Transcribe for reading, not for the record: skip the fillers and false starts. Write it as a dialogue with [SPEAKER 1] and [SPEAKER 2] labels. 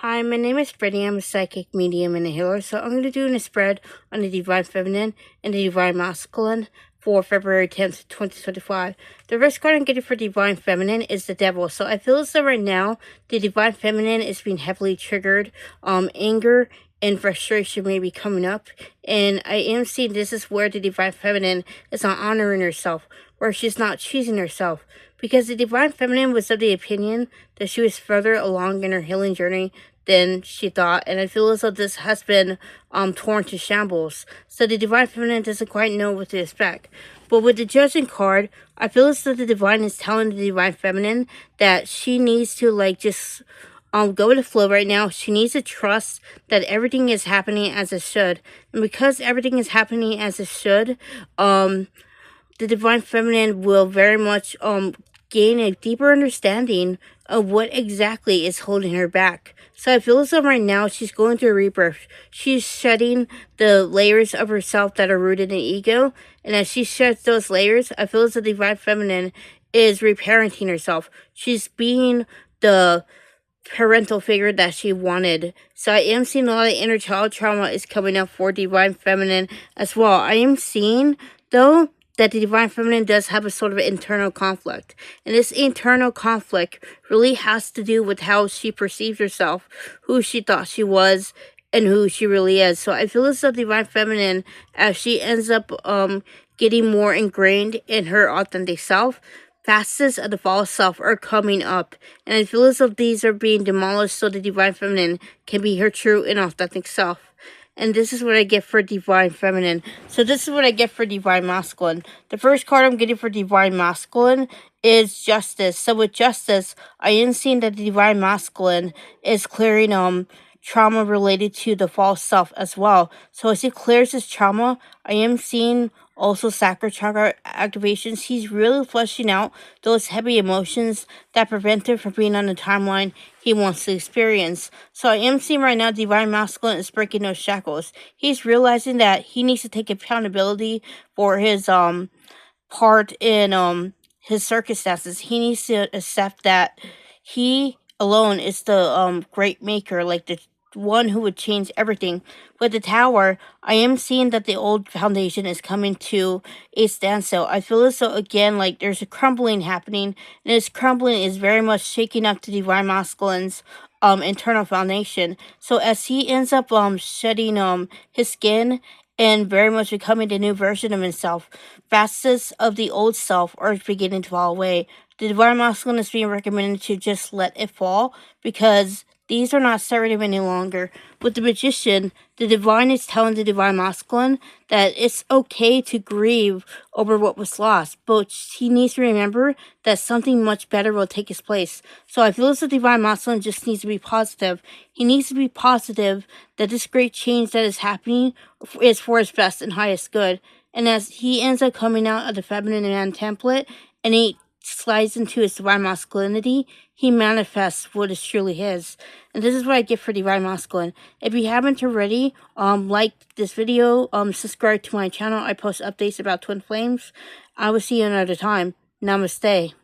[SPEAKER 1] Hi, my name is Brittany. I'm a psychic medium and a healer. So I'm going to do a spread on the Divine Feminine and the Divine Masculine for February 10th, 2025. The first card I'm getting for Divine Feminine is the Devil. So I feel as though right now the Divine Feminine is being heavily triggered. Anger and frustration may be coming up. And I am seeing this is where the Divine Feminine is not honoring herself, where she's not choosing herself. Because the Divine Feminine was of the opinion that she was further along in her healing journey than she thought. And I feel as though this has been torn to shambles. So the Divine Feminine doesn't quite know what to expect. But with the Judging card, I feel as though the Divine is telling the Divine Feminine that she needs to just go with the flow right now. She needs to trust that everything is happening as it should. And because everything is happening as it should, the Divine Feminine will very much gain a deeper understanding of what exactly is holding her back. So I feel as though right now she's going through a rebirth. She's shedding the layers of herself that are rooted in ego. And as she sheds those layers, I feel as the Divine Feminine is reparenting herself. She's being the parental figure that she wanted. So I am seeing a lot of inner child trauma is coming up for Divine Feminine as well. I am seeing, though, that the Divine Feminine does have a sort of internal conflict. And this internal conflict really has to do with how she perceived herself, who she thought she was, and who she really is. So I feel as though Divine Feminine, as she ends up getting more ingrained in her authentic self, facets of the false self are coming up. And I feel as though these are being demolished so the Divine Feminine can be her true and authentic self. And this is what I get for Divine Feminine. So this is what I get for Divine Masculine. The first card I'm getting for Divine Masculine is Justice. So with Justice, I am seeing that the Divine Masculine is clearing trauma related to the false self as well. So as he clears his trauma, I am seeing also sacral chakra activations. He's really fleshing out those heavy emotions that prevent him from being on the timeline he wants to experience. So I am seeing right now Divine Masculine is breaking those shackles. He's realizing that he needs to take accountability for his part in his circumstances. He needs to accept that he alone is the great maker, like the one who would change everything. With the Tower, I am seeing that the old foundation is coming to a standstill. I feel as though, again, like there's a crumbling happening, and this crumbling is very much shaking up the Divine Masculine's internal foundation. So as he ends up shedding his skin and very much becoming the new version of himself, facets of the old self are beginning to fall away. The Divine Masculine is being recommended to just let it fall, because these are not serving any longer. With the Magician, the Divine is telling the Divine Masculine that it's okay to grieve over what was lost, but he needs to remember that something much better will take his place. So I feel as the Divine Masculine just needs to be positive. He needs to be positive that this great change that is happening is for his best and highest good. And as he ends up coming out of the Feminine Man template, and he slides into his Divine Masculinity, he manifests what is truly his. And this is what I get for Divine Masculine. If you haven't already, like this video, subscribe to my channel. I post updates about twin flames. I will see you another time. Namaste.